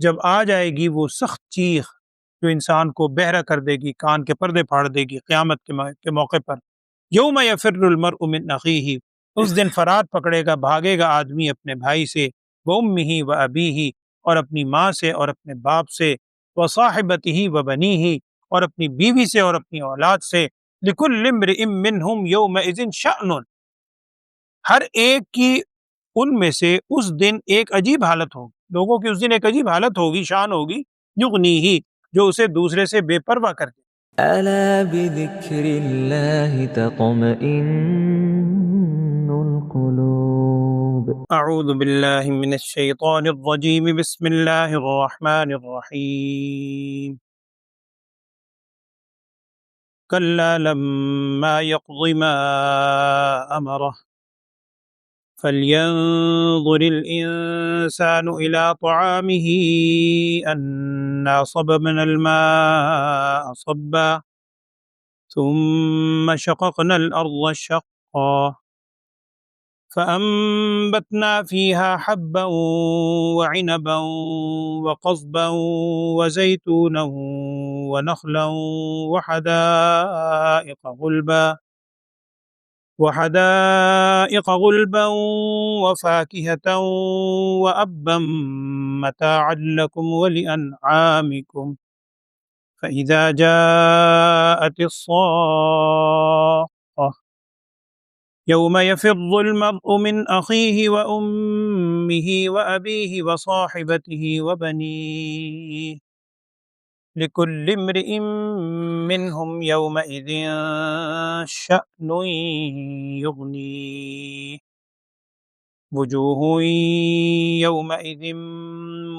جب آ جائے گی وہ سخت چیخ جو انسان کو بہرا کر دے گی، کان کے پردے پھاڑ دے گی قیامت کے موقع پر۔ یوم یفر المرء من اخیہ، اس دن فرار پکڑے گا، بھاگے گا آدمی اپنے بھائی سے، وامہ وابیہ، اور اپنی ماں سے اور اپنے باپ سے، وصاحبتہ وبنیہ، اور اپنی بیوی سے اور اپنی اولاد سے، لکل امرئ منہم یومئذ شأن، ہر ایک کی ان میں سے اس دن ایک عجیب حالت ہوگی، لوگوں کی اس دن ایک عجیب حالت ہوگی، شان ہوگی، یغنیہ، جو اسے دوسرے سے بے پرواہ کر دے۔ ألا بذكر الله تطمئن القلوب. اعوذ باللہ من الشیطان الرجیم، بسم اللہ الرحمن الرحیم، کلا لما یقض ما امرہ فلینظر الانسان الى طعامه انا صببنا الماء صبا ثم شققنا الارض شقا فأنبتنا فيها حبا وعنبا وقضبا وزيتونا ونخلا وحدائق غلبا وفاكهة وأبا متاعا لكم ولأنعامكم فإذا جاءت الصاخة يوم يفر المرء من أخيه وأمه وأبيه وصاحبته وبنيه لكل امرئ منهم يومئذ شأن يغنيه وجوه يومئذ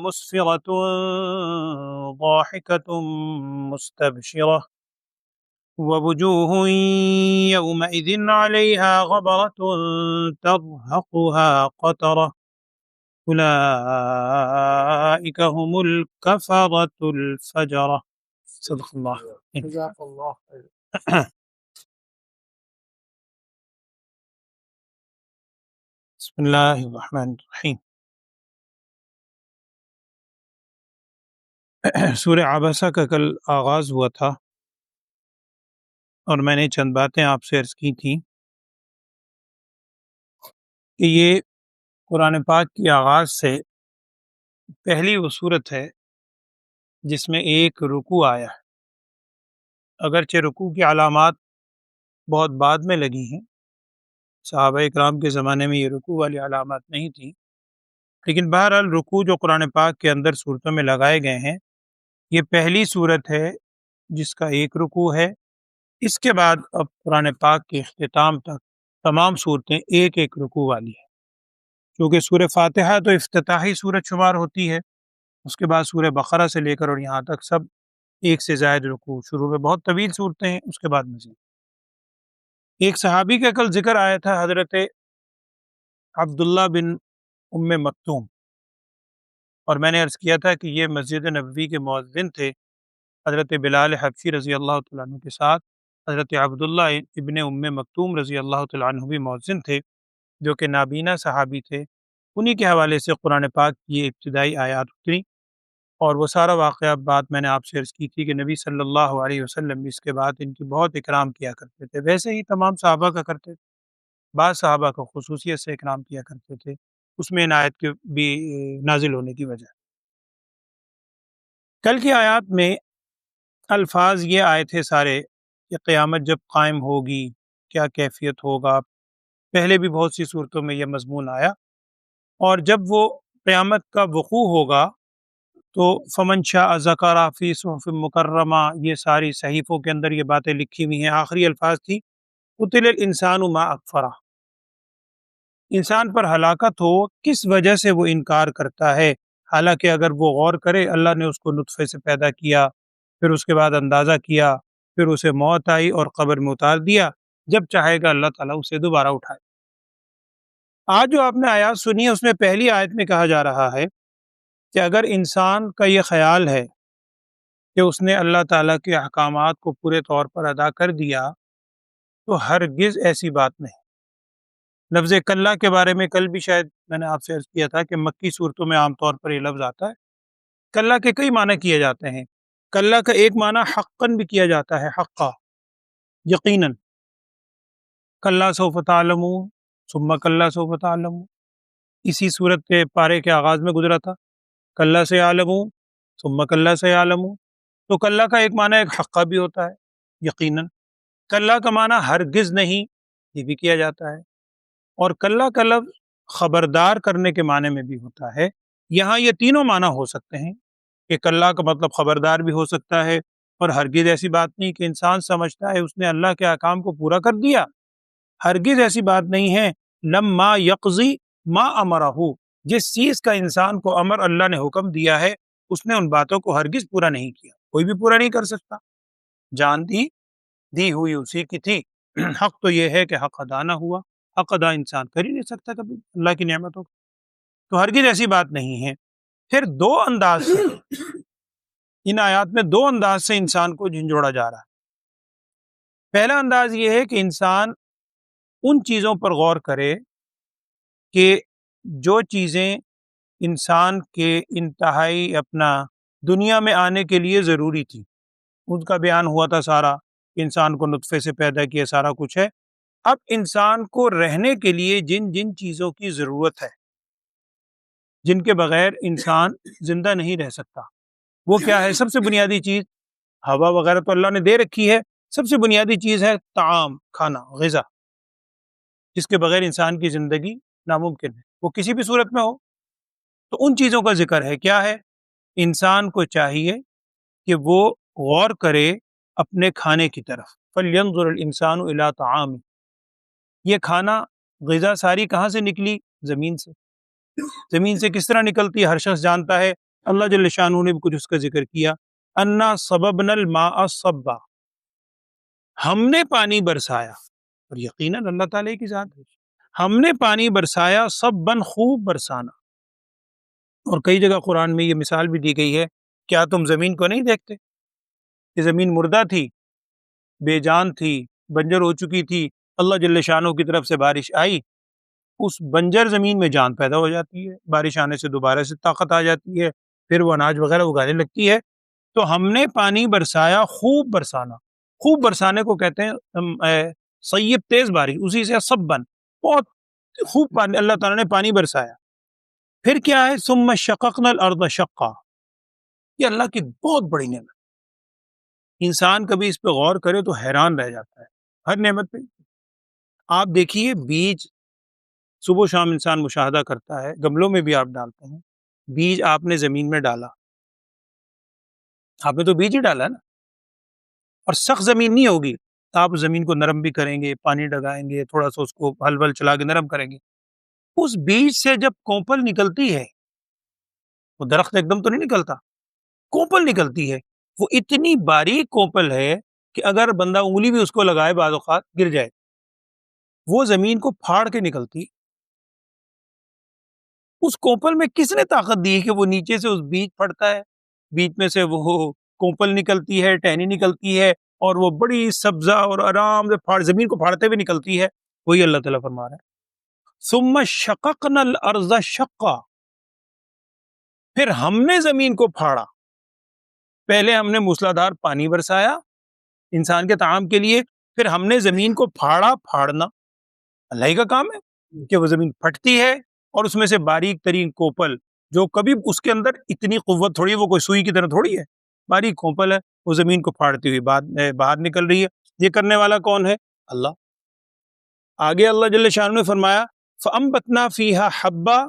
مسفرة ضاحكة مستبشرة ووجوه يومئذ عليها غبرة ترهقها قترة أولئك هم الكفرة الفجرة۔ صدق اللہ۔ جزاک اللہ خیر۔ بسم اللہ الرحمن الرحیم۔ سورہ عبسہ کا کل آغاز ہوا تھا اور میں نے چند باتیں آپ سے عرض کی تھیں کہ یہ قرآن پاک کی آغاز سے پہلی وہ صورت ہے جس میں ایک رکوع آیا ہے، اگرچہ رکوع کی علامات بہت بعد میں لگی ہیں، صحابہ اکرام کے زمانے میں یہ رکوع والی علامات نہیں تھیں، لیکن بہرحال رکوع جو قرآن پاک کے اندر صورتوں میں لگائے گئے ہیں، یہ پہلی صورت ہے جس کا ایک رکوع ہے۔ اس کے بعد اب قرآن پاک کے اختتام تک تمام صورتیں ایک ایک رکوع والی ہیں، کیونکہ سورہ فاتحہ تو افتتاحی صورت شمار ہوتی ہے، اس کے بعد سورہ بقرہ سے لے کر اور یہاں تک سب ایک سے زائد رکوع، شروع میں بہت طویل صورتیں ہیں، اس کے بعد مزید۔ ایک صحابی کا کل ذکر آیا تھا، حضرت عبداللہ بن ام مکتوم، اور میں نے عرض کیا تھا کہ یہ مسجد نبوی کے مؤذن تھے، حضرت بلال حبشی رضی اللہ تعالیٰ عنہ کے ساتھ حضرت عبداللہ ابن ام مکتوم رضی اللہ تعالیٰ عنہ بھی مؤذن تھے، جو کہ نابینا صحابی تھے۔ انہی کے حوالے سے قرآن پاک کی یہ ابتدائی آیات اتری، اور وہ سارا واقعہ بات میں نے آپ سے عرض کی تھی کہ نبی صلی اللہ علیہ وسلم بھی اس کے بعد ان کی بہت اکرام کیا کرتے تھے، ویسے ہی تمام صحابہ کا کرتے تھے، بعض صحابہ کا خصوصیت سے اکرام کیا کرتے تھے، اس میں ان آیت کے بھی نازل ہونے کی وجہ۔ کل کی آیات میں الفاظ یہ آئے تھے سارے کہ قیامت جب قائم ہوگی کیا کیفیت ہوگا، پہلے بھی بہت سی صورتوں میں یہ مضمون آیا، اور جب وہ قیامت کا وقوع ہوگا تو فمن شاء ذکر فی صحف مکرمہ، یہ ساری صحیفوں کے اندر یہ باتیں لکھی ہوئی ہیں۔ آخری الفاظ تھی قتل الانسان ما اکفرہ، انسان پر ہلاکت ہو کس وجہ سے وہ انکار کرتا ہے، حالانکہ اگر وہ غور کرے اللہ نے اس کو نطفے سے پیدا کیا، پھر اس کے بعد اندازہ کیا، پھر اسے موت آئی اور قبر میں اتار دیا، جب چاہے گا اللہ تعالیٰ اسے دوبارہ اٹھائے۔ آج جو آپ نے آیات سنی ہے اس میں پہلی آیت میں کہا جا رہا ہے کہ اگر انسان کا یہ خیال ہے کہ اس نے اللہ تعالیٰ کے احکامات کو پورے طور پر ادا کر دیا تو ہرگز ایسی بات نہیں۔ لفظ کلا کے بارے میں کل بھی شاید میں نے آپ سے عرض کیا تھا کہ مکی صورتوں میں عام طور پر یہ لفظ آتا ہے، کلا کے کئی معنی کیے جاتے ہیں. کلا کا ایک معنی حقاً بھی کیا جاتا ہے، حقا، یقیناً. کلا سوف تعلمون ثم کلا سوف تعلمون، اسی صورت کے پارے کے آغاز میں گزرا تھا. کلا سیعلمون ثم کلا سیعلمون. تو کلا کا ایک معنی ایک حقا بھی ہوتا ہے، یقیناً. کلا کا معنی ہرگز نہیں، یہ بھی کیا جاتا ہے. اور کلا کا لفظ خبردار کرنے کے معنی میں بھی ہوتا ہے. یہاں یہ تینوں معنی ہو سکتے ہیں کہ کلا کا مطلب خبردار بھی ہو سکتا ہے، اور ہرگز ایسی بات نہیں کہ انسان سمجھتا ہے اس نے اللہ کے احکام کو پورا کر دیا. ہرگز ایسی بات نہیں ہے. لما یقضی ما امرہ، جس چیز کا انسان کو امر اللہ نے حکم دیا ہے اس نے ان باتوں کو ہرگز پورا نہیں کیا، کوئی بھی پورا نہیں کر سکتا. جان دی ہوئی اسی کی تھی. حق تو یہ ہے کہ حق ادا نہ ہوا، حق ادا انسان کر ہی نہیں سکتا کبھی اللہ کی نعمتوں کو، تو ہرگز ایسی بات نہیں ہے. پھر دو انداز سے ان آیات میں دو انداز سے انسان کو جھنجھوڑا جا رہا ہے. پہلا انداز یہ ہے کہ انسان ان چیزوں پر غور کرے کہ جو چیزیں انسان کے انتہائی اپنا دنیا میں آنے کے لیے ضروری تھی، ان کا بیان ہوا تھا سارا، انسان کو نطفے سے پیدا کیا، سارا کچھ ہے. اب انسان کو رہنے کے لیے جن جن چیزوں کی ضرورت ہے، جن کے بغیر انسان زندہ نہیں رہ سکتا، وہ کیا ہے؟ سب سے بنیادی چیز ہوا وغیرہ تو اللہ نے دے رکھی ہے، سب سے بنیادی چیز ہے طعام، کھانا، غذا، جس کے بغیر انسان کی زندگی ناممکن ہے، وہ کسی بھی صورت میں ہو. تو ان چیزوں کا ذکر ہے. کیا ہے؟ انسان کو چاہیے کہ وہ غور کرے اپنے کھانے کی طرف. فَلْيَنْظُرِ الْإِنسَانُ إِلَىٰ طَعَامِهِ. یہ کھانا، غذا ساری کہاں سے نکلی؟ زمین سے. زمین سے کس طرح نکلتی ہے ہر شخص جانتا ہے. اللہ جل شانہ نے بھی کچھ اس کا ذکر کیا. اَنَّا صَبَبْنَا الْمَاءَ صَبًّا، ہم نے پانی برسایا، اور یقیناً اللہ تعالیٰ کی ذات ہے. ہم نے پانی برسایا، صبًّا، خوب برسانا. اور کئی جگہ قرآن میں یہ مثال بھی دی گئی ہے. کیا تم زمین کو نہیں دیکھتے کہ زمین مردہ تھی، بے جان تھی، بنجر ہو چکی تھی، اللہ جل شانہ کی طرف سے بارش آئی، اس بنجر زمین میں جان پیدا ہو جاتی ہے، بارش آنے سے دوبارہ سے طاقت آ جاتی ہے، پھر وہ اناج وغیرہ اگانے لگتی ہے. تو ہم نے پانی برسایا، خوب برسانا. خوب برسانے کو کہتے ہیں سیب، تیز بارش، اسی سے صبًا، بہت خوب پانی اللہ تعالیٰ نے پانی برسایا. پھر کیا ہے؟ ثم شققنا الارض شقا. یہ اللہ کی بہت بڑی نعمت. انسان کبھی اس پہ غور کرے تو حیران رہ جاتا ہے ہر نعمت پہ. آپ دیکھیے بیج صبح و شام انسان مشاہدہ کرتا ہے، گملوں میں بھی آپ ڈالتے ہیں. بیج آپ نے زمین میں ڈالا، آپ نے تو بیج ہی ڈالا نا، اور سخت زمین نہیں ہوگی، آپ زمین کو نرم بھی کریں گے، پانی ڈگائیں گے، تھوڑا سا اس کو ہل ول چلا کے نرم کریں گے. اس بیج سے جب کوپل نکلتی ہے، وہ درخت ایک دم تو نہیں نکلتا، کوپل نکلتی ہے. وہ اتنی باریک کوپل ہے کہ اگر بندہ انگلی بھی اس کو لگائے بعض اوقات گر جائے. وہ زمین کو پھاڑ کے نکلتی. اس کوپل میں کس نے طاقت دی ہے کہ وہ نیچے سے اس بیج پھڑتا ہے، بیج میں سے وہ کوپل نکلتی ہے، ٹہنی نکلتی ہے، اور وہ بڑی سبزہ اور آرام سے زمین کو پھاڑتے ہوئے نکلتی ہے. وہی اللہ تعالیٰ فرما رہا ہے ثم شققنا الارض شقا. پھر ہم نے زمین کو پھاڑا. پہلے ہم نے موسلادھار پانی برسایا انسان کے طعام کے لیے، پھر ہم نے زمین کو پھاڑا. پھاڑنا اللہ ہی کا کام ہے کہ وہ زمین پھٹتی ہے، اور اس میں سے باریک ترین کوپل، جو کبھی اس کے اندر اتنی قوت تھوڑی ہے، وہ کوئی سوئی کی طرح تھوڑی ہے، باریک کوپل ہے، وہ زمین کو پھاڑتی ہوئی باہر نکل رہی ہے. یہ کرنے والا کون ہے؟ اللہ. آگے اللہ جل شانہ نے فرمایا فَأَنبَتْنَا فِيهَا حَبًّا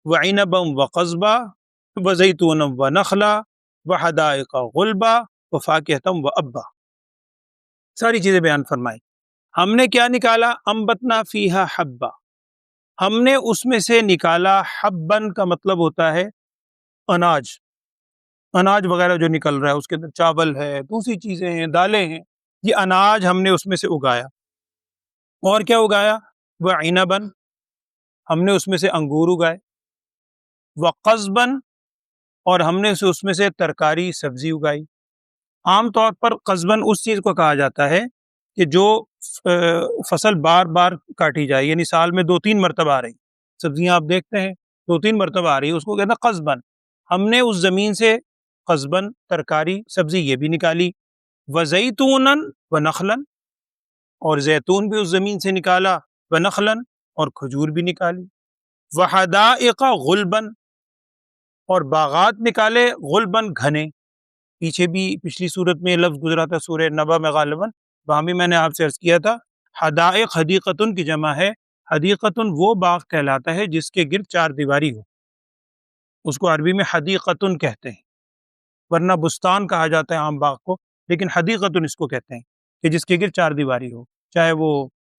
وَعِنَبًا وَقَضْبًا وَزَيْتُونًا وَنَخْلًا وَحَدَائِقَ غُلْبًا وَفَاكِهَةً وَأَبًّا. ساری چیزیں بیان فرمائی. ہم نے کیا نکالا؟ انبتنا فیہا حبا، ہم نے اس میں سے نکالا. حبن کا مطلب ہوتا ہے اناج، اناج وغیرہ جو نکل رہا ہے، اس کے اندر چاول ہے، دوسری چیزیں ہیں، دالیں ہیں، یہ اناج ہم نے اس میں سے اگایا. اور کیا اگایا؟ وعنبن، ہم نے اس میں سے انگور اگائے. وقضبن، اور ہم نے اس میں سے ترکاری سبزی اگائی. عام طور پر قضبن اس چیز کو کہا جاتا ہے کہ جو فصل بار بار کاٹی جائے، یعنی سال میں 2-3 مرتبہ آ رہی سبزیاں آپ دیکھتے ہیں 2-3 مرتبہ آ رہی ہے، اس کو کہتے ہیں قضبن. ہم نے اس زمین سے قصباً ترکاری سبزی یہ بھی نکالی، وزیتوناً ونخلاً، اور زیتون بھی اس زمین سے نکالا، ونخلاً، اور کھجور بھی نکالی، وحدائق غلباً، اور باغات نکالے، غلباً گھنے۔ پیچھے بھی پچھلی صورت میں یہ لفظ گزرا تھا سورہ نبا میں غالباً، وہاں بھی میں نے آپ سے عرض کیا تھا حدائق حدیقتن کی جمع ہے، حدیقتن وہ باغ کہلاتا ہے جس کے گرد چار دیواری ہو، اس کو عربی میں حدیقتن کہتے ہیں، ورنہ بستان کہا جاتا ہے عام باغ کو، لیکن حدیقتن اس کو کہتے ہیں کہ جس کے گرد چار دیواری ہو، چاہے وہ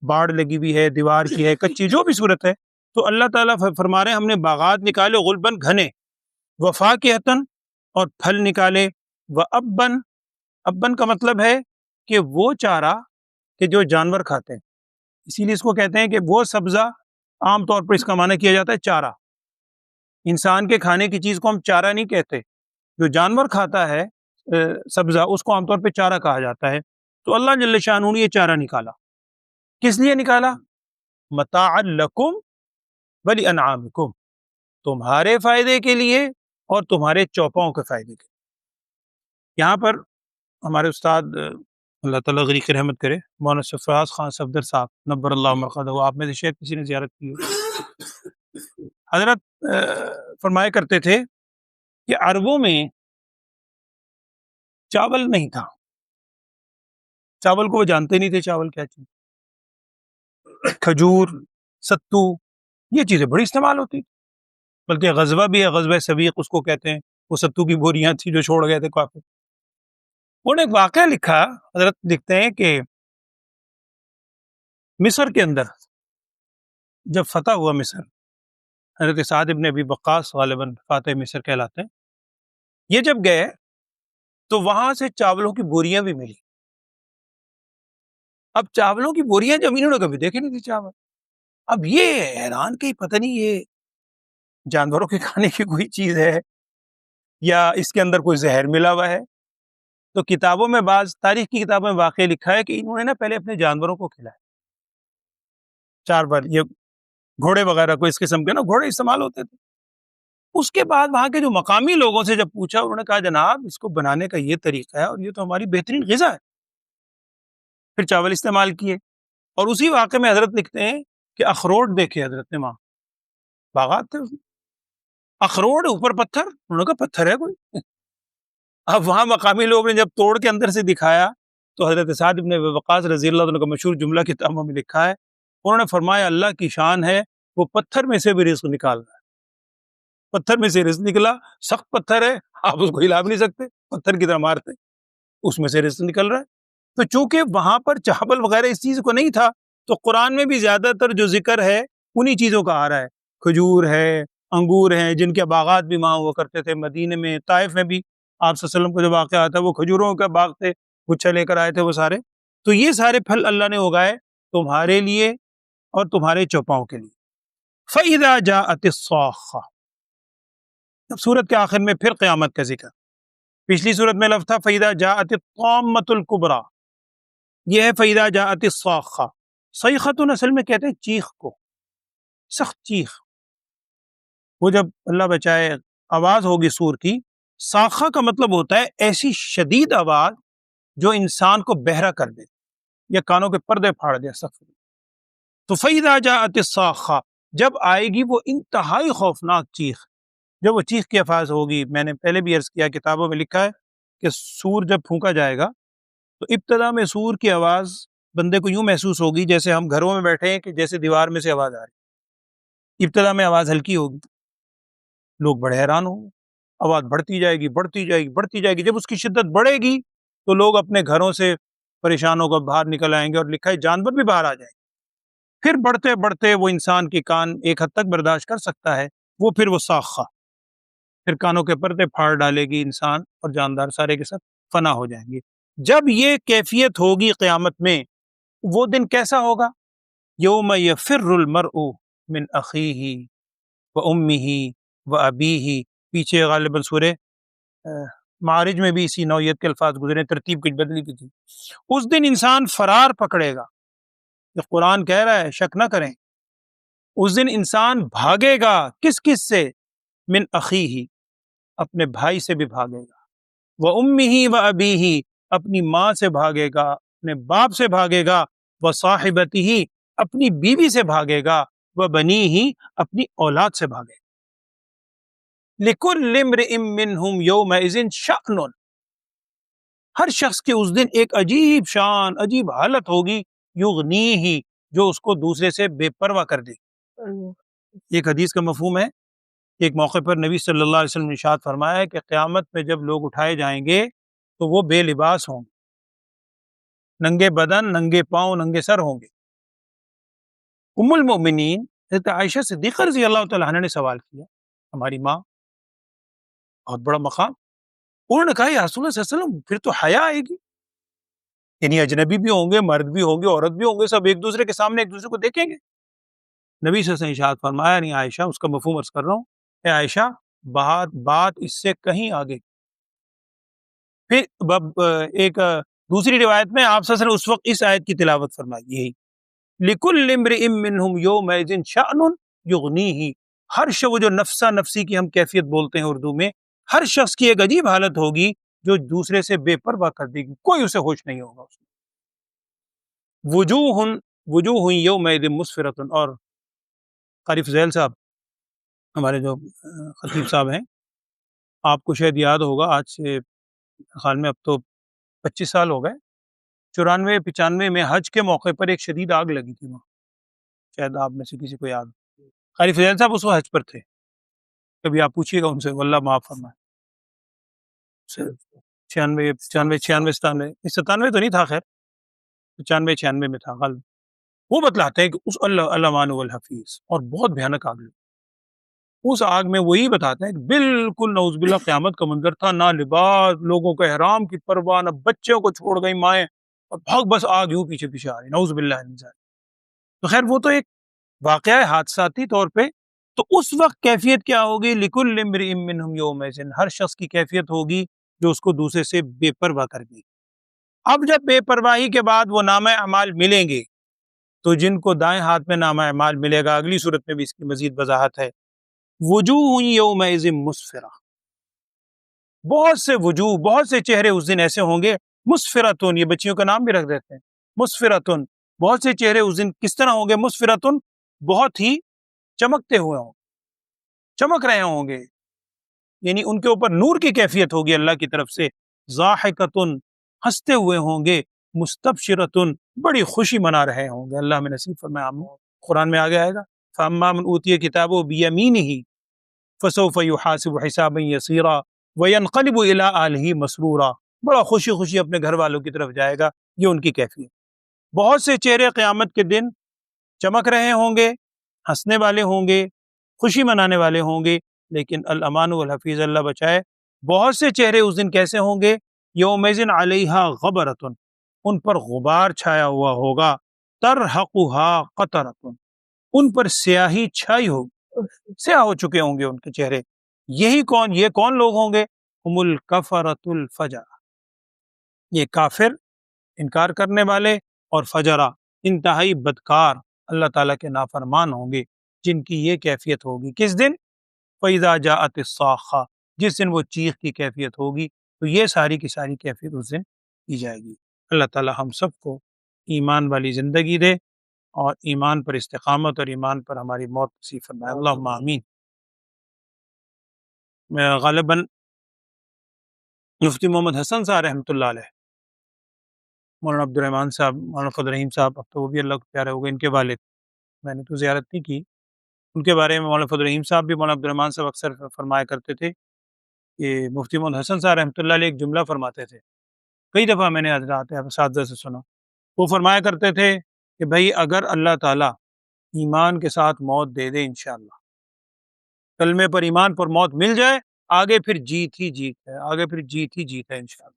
باڑ لگی ہوئی ہے، دیوار کی ہے، کچی، جو بھی صورت ہے۔ تو اللہ تعالیٰ فرما رہے ہیں ہم نے باغات نکالے غلباً گھنے، وفاکہتن، اور پھل نکالے، وابن، ابن کا مطلب ہے کہ وہ چارہ کہ جو جانور کھاتے ہیں، اسی لیے اس کو کہتے ہیں کہ وہ سبزہ، عام طور پر اس کا معنی کیا جاتا ہے چارہ، انسان کے کھانے کی چیز کو ہم چارہ نہیں کہتے، جو جانور کھاتا ہے سبزہ، اس کو عام طور پہ چارہ کہا جاتا ہے۔ تو اللہ جل شانہ نے یہ چارہ نکالا، کس لیے نکالا؟ متاعا لکم ولانعامکم، تمہارے فائدے کے لیے اور تمہارے چوپاؤں کے فائدے کے لیے۔ یہاں پر ہمارے استاد اللہ تعالیٰ غریق رحمت کرے، مولانا سرفراز خان صفدر صاحب نبر اللہ مرقدہ، آپ میں سے شاید کسی نے زیارت کی ہو، حضرت فرمایا کرتے تھے کہ عربوں میں چاول نہیں تھا، چاول کو وہ جانتے نہیں تھے چاول کیا چیز، کھجور، ستو، یہ چیزیں بڑی استعمال ہوتی، بلکہ غزوہ بھی ہے، غزوہ سویق اس کو کہتے ہیں، وہ ستو کی بوریاں تھی جو چھوڑ گئے تھے کافی۔ انہوں نے ایک واقعہ لکھا، حضرت لکھتے ہیں کہ مصر کے اندر جب فتح ہوا مصر، حضرت سعد ابن ابی وقاص غالباً فاتح مصر کہلاتے ہیں، یہ جب گئے تو وہاں سے چاولوں کی بوریاں بھی ملی۔ اب چاولوں کی بوریاں جب انہوں نے کبھی دیکھے نہیں تھی چاول، اب یہ حیران کہ پتہ نہیں یہ جانوروں کے کھانے کی کوئی چیز ہے یا اس کے اندر کوئی زہر ملا ہوا ہے۔ تو کتابوں میں، بعض تاریخ کی کتابوں میں واقعہ لکھا ہے کہ انہوں نے پہلے اپنے جانوروں کو کھلایا، چار بار، یہ گھوڑے وغیرہ کو، اس قسم کے نا گھوڑے استعمال ہوتے تھے۔ اس کے بعد وہاں کے جو مقامی لوگوں سے جب پوچھا، انہوں نے کہا جناب اس کو بنانے کا یہ طریقہ ہے اور یہ تو ہماری بہترین غذا ہے، پھر چاول استعمال کیے۔ اور اسی واقعے میں حضرت لکھتے ہیں کہ اخروٹ دیکھے حضرت نے وہاں، باغات تھے، اخروٹ اوپر پتھر، انہوں نے کہا پتھر ہے کوئی؟ اب وہاں مقامی لوگ نے جب توڑ کے اندر سے دکھایا تو حضرت سعد ابن وقاص رضی اللہ عنہ کا مشہور جملہ کتابوں میں لکھا ہے، انہوں نے فرمایا اللہ کی شان ہے، وہ پتھر میں سے بھی رزق نکال رہا ہے، پتھر میں سے رزق نکلا، سخت پتھر ہے، آپ اس کو ہلا بھی نہیں سکتے، پتھر کی طرح مارتے، اس میں سے رزق نکل رہا ہے۔ تو چونکہ وہاں پر چاول وغیرہ اس چیز کو نہیں تھا، تو قرآن میں بھی زیادہ تر جو ذکر ہے انہی چیزوں کا آ رہا ہے، کھجور ہے، انگور ہیں، جن کے باغات بھی وہاں ہوا کرتے تھے، مدینے میں، طائف میں بھی آپ صلی اللہ علیہ وسلم کو جو واقعہ آتا ہے وہ کھجوروں کا باغ تھے، گچھا لے کر آئے تھے وہ سارے۔ تو یہ سارے پھل اللہ نے اگائے تمہارے لیے اور تمہارے چوپاؤں کے لیے۔ فَإِذَا جَاءَتِ الصَّاخَّةُ، اب صورت کے آخر میں پھر قیامت کا ذکر، پچھلی صورت میں لفظ تھا فَإِذَا جَاءَتِ الطَّامَّةُ الْكُبْرَى، یہ ہے فَإِذَا جَاءَتِ الصَّاخَّةُ۔ صیخۃ اصل میں کہتے ہیں چیخ کو، سخت چیخ، وہ جب اللہ بچائے آواز ہوگی سور کی۔ صاخہ کا مطلب ہوتا ہے ایسی شدید آواز جو انسان کو بہرا کر دے یا کانوں کے پردے پھاڑ دے سخت۔ تو فَإِذَا جَاءَتِ الصَّاخَّةُ، جب آئے گی وہ انتہائی خوفناک چیخ، جب وہ چیخ کی آواز ہوگی، میں نے پہلے بھی عرض کیا کتابوں میں لکھا ہے کہ سور جب پھونکا جائے گا تو ابتدا میں سور کی آواز بندے کو یوں محسوس ہوگی جیسے ہم گھروں میں بیٹھے ہیں کہ جیسے دیوار میں سے آواز آ رہی، ابتدا میں آواز ہلکی ہوگی، لوگ بڑے حیران ہوں گے، آواز بڑھتی جائے گی، بڑھتی جائے گی، بڑھتی جائے گی، جب اس کی شدت بڑھے گی تو لوگ اپنے گھروں سے پریشان ہو کر باہر نکل آئیں گے، اور لکھا ہے جانور بھی باہر آ جائیں گے۔ پھر بڑھتے بڑھتے وہ انسان کی کان ایک حد تک برداشت کر سکتا ہے، وہ پھر وہ صاخہ، پھر کانوں کے پردے پھاڑ ڈالے گی، انسان اور جاندار سارے کے ساتھ فنا ہو جائیں گے۔ جب یہ کیفیت ہوگی قیامت میں، وہ دن کیسا ہوگا؟ یوم یفر المرء من اخیہ وامہ وابیہ، پیچھے غالباً سورہ معارج میں بھی اسی نوعیت کے الفاظ گزرے، ترتیب کچھ بدلی کی تھی۔ اس دن انسان فرار پکڑے گا، یہ قرآن کہہ رہا ہے، شک نہ کریں، اس دن انسان بھاگے گا، کس کس سے؟ من اخیہ، اپنے بھائی سے بھی بھاگے گا، وَأُمِّهِ وَأَبِيهِ اپنی ماں سے بھاگے گا، اپنے باپ سے بھاگے گا، وَصَاحِبَتِهِ اپنی بیوی سے بھاگے گا، وَبَنِيهِ اپنی اولاد سے بھاگے گا۔ لِكُلِّ امْرِئٍ مِّنْهُمْ يَوْمَئِذٍ شَأْنٌ ہر شخص کے اس دن ایک عجیب شان، عجیب حالت ہوگی، یغنیہ جو اس کو دوسرے سے بے پرواہ کر دے گی۔ ایک حدیث کا مفہوم ہے، ایک موقع پر نبی صلی اللہ علیہ وسلم نے ارشاد فرمایا ہے کہ قیامت میں جب لوگ اٹھائے جائیں گے تو وہ بے لباس ہوں گے، ننگے بدن، ننگے پاؤں، ننگے سر ہوں گے۔ ام المؤمنین حضرت عائشہ صدیقہ رضی اللہ تعالیٰ عنہ نے سوال کیا، ہماری ماں، بہت بڑا مقام، انہوں نے کہا یا رسول اللہ صلی اللہ علیہ وسلم پھر تو حیا آئے گی، یعنی اجنبی بھی ہوں گے، مرد بھی ہوں گے، عورت بھی ہوں گے، سب ایک دوسرے کے سامنے ایک دوسرے کو دیکھیں گے۔ نبی صلی اللہ علیہ وسلم نے ارشاد فرمایا، نہیں عائشہ، اس کا مفہوم عرض کر رہا ہوں، اے عائشہ بات اس سے کہیں آگے۔ پھر ایک دوسری روایت میں آپ صلی اللہ علیہ وسلم نے اس وقت اس آیت کی تلاوت فرمائی، یہی لِكُلِّ امْرِئٍ مِّنْهُمْ يَوْمَئِذٍ شَأْنٌ يُغْنِيهِ ہر شخص، وہ جو نفسا نفسی کی ہم کیفیت بولتے ہیں اردو میں، ہر شخص کی ایک عجیب حالت ہوگی جو دوسرے سے بے پرواہ کر دے گی، کوئی اسے ہوش نہیں ہوگا اس میں۔ وجوہ یومئذ مسفرۃ، اور قاری فضیل صاحب ہمارے جو خطیب صاحب ہیں، آپ کو شاید یاد ہوگا، آج سے خیال میں اب تو 25 سال ہو گئے، 94-95 میں حج کے موقع پر ایک شدید آگ لگی تھی وہاں، شاید آپ میں سے کسی کو یاد ہو۔ قاری فضیل صاحب اس وقت حج پر تھے، کبھی آپ پوچھیے گا ان سے، واللہ معاف فرمائے، 97 تو نہیں تھا، خیر 95-96 میں تھا غالب۔ وہ بتلاتے ہیں کہ اس اللہ الحفیظ، اور بہت بھیانک آگ لگی، اس آگ میں وہی بتاتے ہیں کہ بالکل نعوذ باللہ قیامت کا منظر تھا، نہ لباس، لوگوں کے احرام کی پرواہ، نہ بچوں کو چھوڑ گئی مائیں، اور بھاگ بس آگ یوں پیچھے پیچھے آ رہی، نعوذ باللہ من ذالک۔ تو خیر وہ تو ایک واقعہ ہے حادثاتی طور پہ، تو اس وقت کیفیت کیا ہوگی؟ لِكُلِّ امْرِئٍ مِّنْهُمْ يَوْمَئِذٍ ہر شخص کی کیفیت ہوگی جو اس کو دوسرے سے بے پرواہ کر دی۔ اب جب بے پرواہی کے بعد وہ نامہ اعمال ملیں گے، تو جن کو دائیں ہاتھ میں نامہ اعمال ملے گا، اگلی صورت میں بھی اس کی مزید وضاحت ہے، وجوہ یومئذ مسفرہ، بہت سے وجوہ، بہت سے چہرے اس دن ایسے ہوں گے، مسفرتن، یہ بچیوں کا نام بھی رکھ دیتے ہیں، مسفرتن، بہت سے چہرے اس دن کس طرح ہوں گے؟ مسفرتن، بہت ہی چمکتے ہوئے ہوں، چمک رہے ہوں گے، یعنی ان کے اوپر نور کی کیفیت ہوگی اللہ کی طرف سے، ضاحکتن، ہنستے ہوئے ہوں گے، مستبشرتن، بڑی خوشی منا رہے ہوں گے، اللہ میں نصیب فرمائے۔ قرآن میں آگے آئے گا، فَأَمَّا مَنْ أُوتِيَ كِتَابَهُ بِيَمِينِهِ فَسَوْفَ يُحَاسَبُ حِسَابًا يَسِيرًا وَيَنْقَلِبُ إِلَىٰ أَهْلِهِ مَسْرُورًا، بڑا خوشی خوشی اپنے گھر والوں کی طرف جائے گا، یہ ان کی کیفیت۔ بہت سے چہرے قیامت کے دن چمک رہے ہوں گے، ہنسنے والے ہوں گے، خوشی منانے والے ہوں گے، لیکن الامان والحفیظ، اللہ بچائے، بہت سے چہرے اس دن کیسے ہوں گے؟ یومئذ علیہا غبرۃ، ان پر غبار چھایا ہوا ہوگا، ترحقها قطرۃ، ان پر سیاہی چھائی ہوگی، سیاہ ہو چکے ہوں گے ان کے چہرے۔ یہ کون لوگ ہوں گے؟ ہم الکفرۃ الفجرہ، یہ کافر، انکار کرنے والے، اور فجرہ، انتہائی بدکار، اللہ تعالیٰ کے نافرمان ہوں گے، جن کی یہ کیفیت ہوگی کس دن؟ فَإِذَا جَاءَتِ الصَّاخَّةُ جس دن وہ چیخ کی کیفیت ہوگی، تو یہ ساری کی ساری کیفیت اس دن کی جائے گی۔ اللہ تعالیٰ ہم سب کو ایمان والی زندگی دے، اور ایمان پر استقامت، اور ایمان پر ہماری موت نصیب فرمائے، اللہم آمین۔ غالباً مفتی محمد حسن صاحب رحمۃ اللہ علیہ، مولانا عبد الرحمن صاحب، مولانا فضل رحیم صاحب، اب تو وہ بھی اللہ کو پیارے ہو گئے، ان کے والد، میں نے تو زیارت نہیں کی ان کے بارے میں، مولانا فضل رحیم صاحب بھی، مولانا عبد الرحمن صاحب اکثر فرمایا کرتے تھے کہ مفتی محمد حسن صاحب رحمۃ اللہ علیہ ایک جملہ فرماتے تھے، کئی دفعہ میں نے حضرات اساتذہ سے سنا، وہ فرمایا کرتے تھے کہ بھائی اگر اللہ تعالیٰ ایمان کے ساتھ موت دے دے، انشاءاللہ کلمے پر ایمان پر موت مل جائے، آگے پھر جیت ہی جیت ہے، آگے پھر جیت ہی جیت ہے انشاءاللہ۔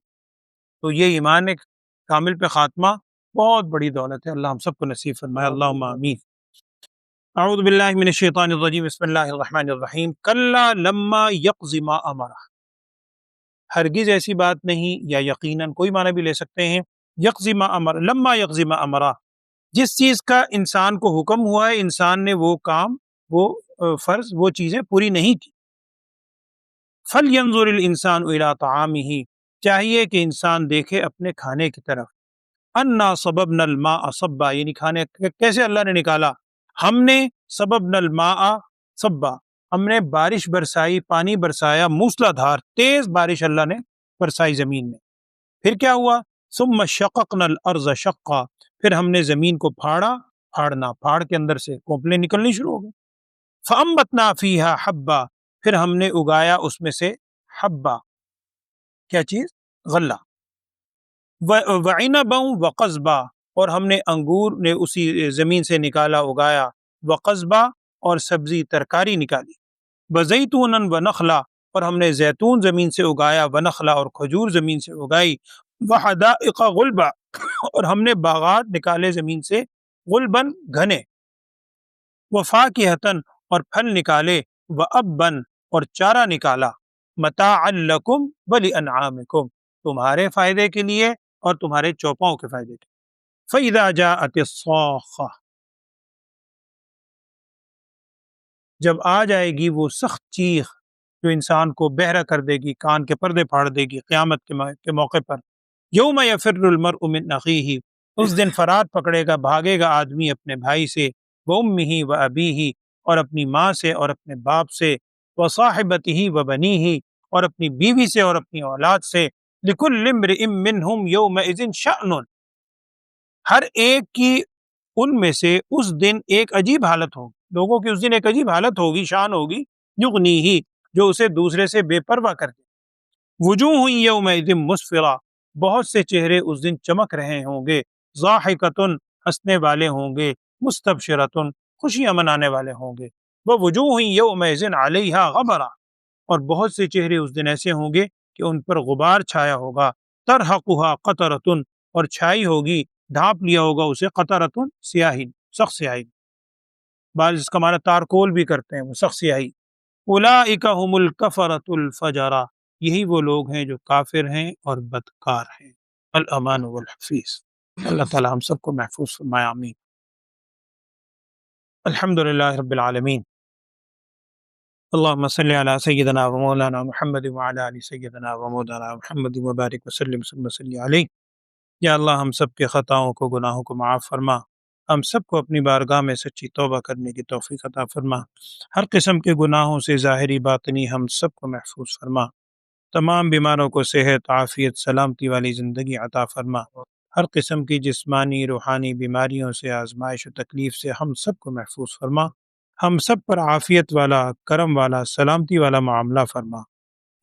تو یہ ایمان ایک کامل پہ خاتمہ بہت بڑی دولت ہے، اللہ ہم سب کو نصیب فرمائے، اللہم آمین۔ اعوذ باللہ من الشیطان الرجیم، بسم اللہ الرحمن الرحیم۔ کلا لما یقض ما امرہ، ہرگز ایسی بات نہیں، یا یقیناً کوئی معنی بھی لے سکتے ہیں، یقض ما امر، لما یقض ما امرہ، جس چیز کا انسان کو حکم ہوا ہے، انسان نے وہ کام، وہ فرض، وہ چیزیں پوری نہیں کی، فَلْيَنْظُرِ الْإِنسَانُ إِلَىٰ طَعَامِهِ، چاہیے کہ انسان دیکھے اپنے کھانے کی طرف. اَنَّا صَبَبْنَا الْمَاءَ صَبًّا، یعنی کھانے کیسے اللہ نے نکالا. ہم نے صَبَبْنَا الْمَاءَ صَبًّا، ہم نے بارش برسائی، پانی برسایا، موسلا دھار تیز بارش اللہ نے برسائی زمین میں. پھر کیا ہوا؟ ثُمَّ شَقَقْنَا الْأَرْضَ شَقًّا، پھر ہم نے زمین کو پھاڑا، پھاڑنا، پھاڑ کے اندر سے کونپلیں نکلنی شروع ہو گئی. فَأَنبَتْنَا فِيهَا حَبًّا، پھر ہم نے اگایا اس میں سے حبہ، کیا چیز؟ غلہ. وَعِنَبًا وَقَضْبًا، اور ہم نے انگور نے اسی زمین سے نکالا، اگایا. وَقَضْبًا، اور سبزی ترکاری نکالی. وَزَيْتُونًا وَنَخْلًا، اور ہم نے زیتون زمین سے اگایا. وَنَخْلًا، اور کھجور زمین سے اگائی. وَحَدَائِقَ غُلْبًا، اور ہم نے باغات نکالے زمین سے، غلباً گھنے. وَفَاكِهَةً، اور پھل نکالے. وَأَبًّا، اور چارہ نکالا. مَتَاعًا لَكُمْ وَلِأَنْعَامِكُمْ، تمہارے فائدے کے لیے اور تمہارے چوپاؤں کے فائدے کے لیے. فَإِذَا جَاءَتِ الصَّاخَّةُ، جب آ جائے گی وہ سخت چیخ جو انسان کو بہرا کر دے گی، کان کے پردے پھاڑ دے گی قیامت کے موقع پر. یوم یفر المرء من اخیہ، اس دن فرار پکڑے گا، بھاگے گا آدمی اپنے بھائی سے. وامہ وابیہ، اور اپنی ماں سے اور اپنے باپ سے. وصاحبتہ وبنیہ، اور اپنی بیوی سے اور اپنی اولاد سے. لکل امرئ منہم یومئذ شأن، ہر ایک کی ان میں سے اس دن ایک عجیب حالت ہوگی. لوگوں کی اس دن ایک عجیب حالت ہوگی، شان ہوگی. یغنیہ، جو اسے دوسرے سے بے پرواہ کر دے. وجوہ یومئذ مسفرہ، بہت سے چہرے اس دن چمک رہے ہوں گے. ضاحکۃ، ہنسنے والے ہوں گے. مستبشرۃ، خوشیاں منانے والے ہوں گے. ووجوہ یومئذ علیہا غبرہ، اور بہت سے چہرے اس دن ایسے ہوں گے کہ ان پر غبار چھایا ہوگا. ترہقھا قطرۃ، اور چھائی ہوگی، ڈھانپ لیا ہوگا اسے، قطرۃ سیاہی، سخت سیاہی. بعض اس کا معنی تارکول بھی کرتے ہیں، وہ سخت سیاہی. اولئک ھم الکفرۃ الفجرہ، یہی وہ لوگ ہیں جو کافر ہیں اور بدکار ہیں. الامان والحفیظ. اللہ تعالی ہم سب کو محفوظ فرمائے، آمین. الحمد للہ رب العالمین. اللہم صلی علی سیدنا و مولانا محمد وعلی آل سیدنا و مولانا محمد وبارک وسلم ثم صلی علیہ. یا اللہ ہم سب کے خطاؤں کو، گناہوں کو معاف فرما. ہم سب کو اپنی بارگاہ میں سچی توبہ کرنے کی توفیق عطا فرما. ہر قسم کے گناہوں سے ظاہری باطنی ہم سب کو محفوظ فرما. تمام بیماروں کو صحت، عافیت، سلامتی والی زندگی عطا فرما. ہر قسم کی جسمانی، روحانی بیماریوں سے، آزمائش و تکلیف سے ہم سب کو محفوظ فرما. ہم سب پر عافیت والا، کرم والا، سلامتی والا معاملہ فرما.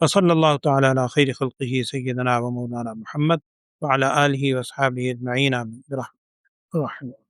وصلی اللہ تعالی علی خیر خلقہ سیدنا و مولانا محمد وعلی آلہ واصحابہ اجمعین، آمین برحمتک.